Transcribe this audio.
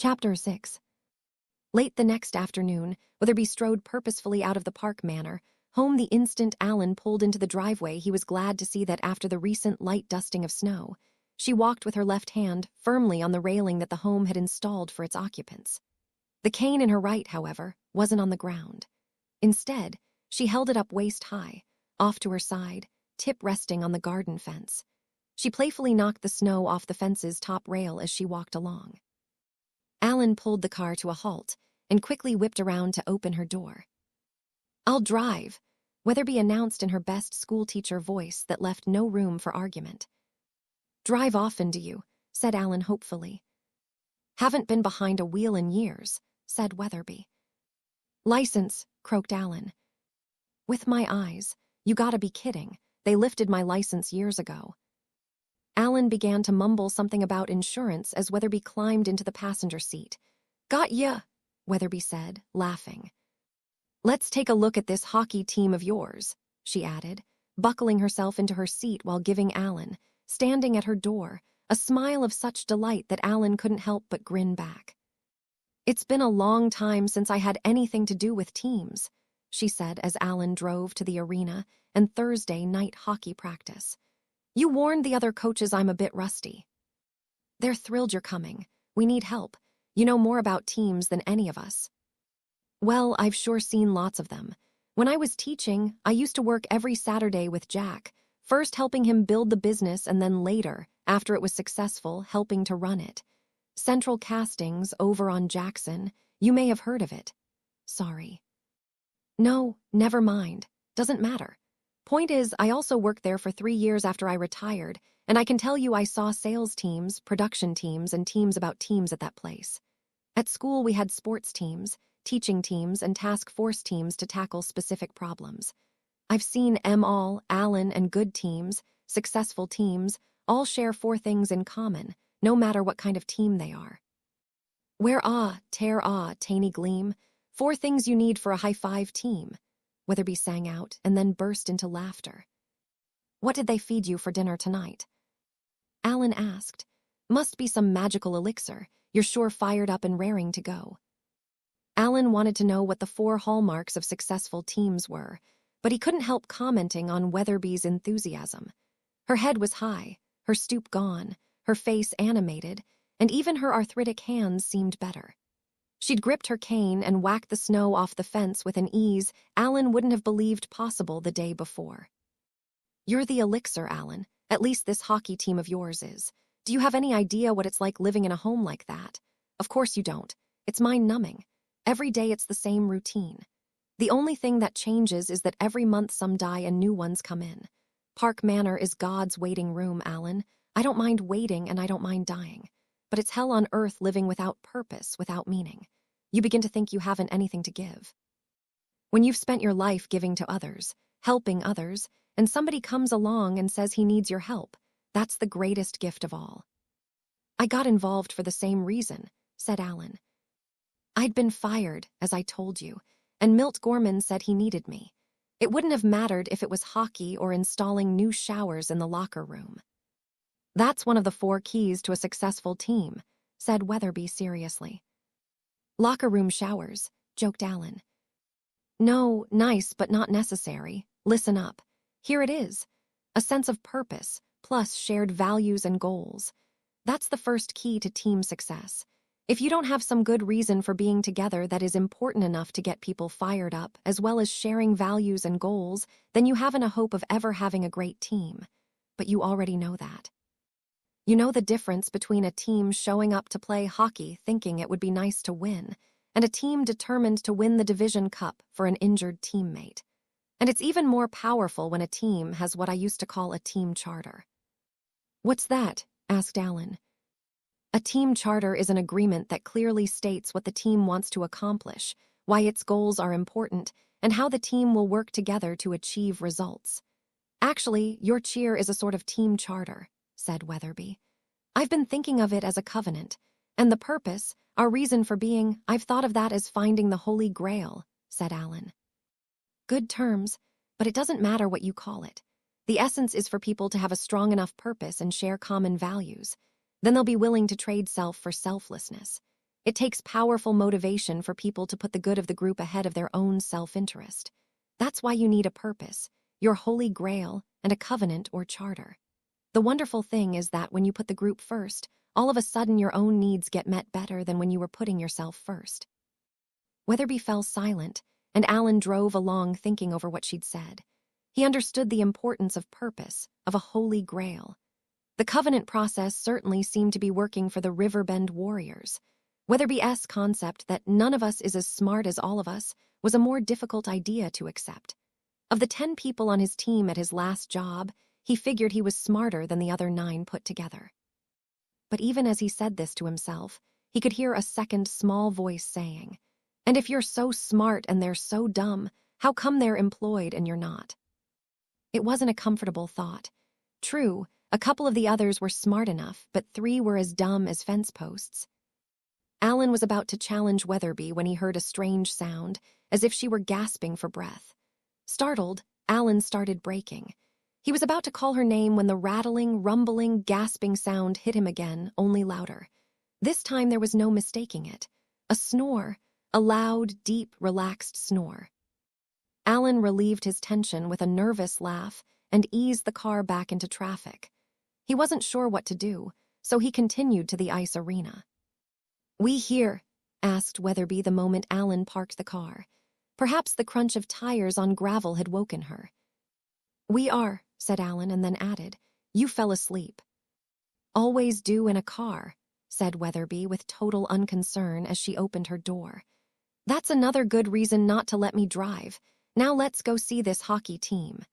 Chapter 6. Late the next afternoon, Weatherby strode purposefully out of the Park Manor, home the instant Alan pulled into the driveway. He was glad to see that after the recent light dusting of snow, she walked with her left hand firmly on the railing that the home had installed for its occupants. The cane in her right, however, wasn't on the ground. Instead, she held it up waist-high, off to her side, tip resting on the garden fence. She playfully knocked the snow off the fence's top rail as she walked along. Alan pulled the car to a halt and quickly whipped around to open her door. "I'll drive," Weatherby announced in her best schoolteacher voice that left no room for argument. "Drive often, do you?" said Alan hopefully. "Haven't been behind a wheel in years," said Weatherby. "License," croaked Alan. "With my eyes. You gotta be kidding. They lifted my license years ago." Alan began to mumble something about insurance as Weatherby climbed into the passenger seat. "Got ya," Weatherby said, laughing. "Let's take a look at this hockey team of yours," she added, buckling herself into her seat while giving Alan, standing at her door, a smile of such delight that Alan couldn't help but grin back. "It's been a long time since I had anything to do with teams," she said as Alan drove to the arena and Thursday night hockey practice. "You warned the other coaches I'm a bit rusty." "They're thrilled you're coming. We need help. You know more about teams than any of us." "Well, I've sure seen lots of them. When I was teaching, I used to work every Saturday with Jack, first helping him build the business and then later, after it was successful, helping to run it. Central Castings over on Jackson. You may have heard of it." "Sorry." "No, never mind. Doesn't matter. Point is, I also worked there for 3 years after I retired, and I can tell you I saw sales teams, production teams, and teams about teams at that place. At school, we had sports teams, teaching teams, and task force teams to tackle specific problems. I've seen all, Alan, and good teams, successful teams, all share 4 things in common, no matter what kind of team they are. Where tear tiny gleam, 4 things you need for a high-five team," Weatherby sang out and then burst into laughter. "What did they feed you for dinner tonight?" Alan asked. "Must be some magical elixir. You're sure fired up and raring to go." Alan wanted to know what the 4 hallmarks of successful teams were, but he couldn't help commenting on Weatherby's enthusiasm. Her head was high, her stoop gone, her face animated, and even her arthritic hands seemed better. She'd gripped her cane and whacked the snow off the fence with an ease Alan wouldn't have believed possible the day before. "You're the elixir, Alan. At least this hockey team of yours is. Do you have any idea what it's like living in a home like that? Of course you don't. It's mind-numbing. Every day it's the same routine. The only thing that changes is that every month some die and new ones come in. Park Manor is God's waiting room, Alan. I don't mind waiting and I don't mind dying. But it's hell on earth living without purpose, without meaning. You begin to think you haven't anything to give. When you've spent your life giving to others, helping others, and somebody comes along and says he needs your help, that's the greatest gift of all." "I got involved for the same reason," said Alan. "I'd been fired, as I told you, and Milt Gorman said he needed me. It wouldn't have mattered if it was hockey or installing new showers in the locker room." "That's one of the 4 keys to a successful team," said Weatherby seriously. "Locker room showers," joked Alan. "No, nice but not necessary. Listen up. Here it is. A sense of purpose, plus shared values and goals. That's the first key to team success. If you don't have some good reason for being together that is important enough to get people fired up, as well as sharing values and goals, then you haven't a hope of ever having a great team. But you already know that. You know the difference between a team showing up to play hockey thinking it would be nice to win, and a team determined to win the Division Cup for an injured teammate. And it's even more powerful when a team has what I used to call a team charter." "What's that?" asked Alan. "A team charter is an agreement that clearly states what the team wants to accomplish, why its goals are important, and how the team will work together to achieve results. Actually, your cheer is a sort of team charter," said Weatherby. "I've been thinking of it as a covenant, and the purpose, our reason for being, I've thought of that as finding the Holy Grail," said Alan. "Good terms, but it doesn't matter what you call it. The essence is for people to have a strong enough purpose and share common values. Then they'll be willing to trade self for selflessness. It takes powerful motivation for people to put the good of the group ahead of their own self-interest. That's why you need a purpose, your holy grail, and a covenant or charter. The wonderful thing is that when you put the group first, all of a sudden your own needs get met better than when you were putting yourself first. Weatherby fell silent, and Alan drove along thinking over what she'd said. He understood the importance of purpose, of a holy grail. The covenant process certainly seemed to be working for the Riverbend warriors. Weatherby's concept that none of us is as smart as all of us was a more difficult idea to accept. Of the 10 people on his team at his last job, he figured he was smarter than the other 9 put together. But even as he said this to himself, he could hear a second small voice saying, "And if you're so smart and they're so dumb, how come they're employed and you're not?" It wasn't a comfortable thought. True, a couple of the others were smart enough, but 3 were as dumb as fence posts. Alan was about to challenge Weatherby when he heard a strange sound, as if she were gasping for breath. Startled, Alan started braking. He was about to call her name when the rattling, rumbling, gasping sound hit him again, only louder. This time there was no mistaking it. A snore, a loud, deep, relaxed snore. Alan relieved his tension with a nervous laugh and eased the car back into traffic. He wasn't sure what to do, so he continued to the ice arena. "We here?" asked Weatherby the moment Alan parked the car. Perhaps the crunch of tires on gravel had woken her. "We are," said Alan, and then added, "You fell asleep." "Always do in a car," said Weatherby with total unconcern as she opened her door. "That's another good reason not to let me drive. Now let's go see this hockey team."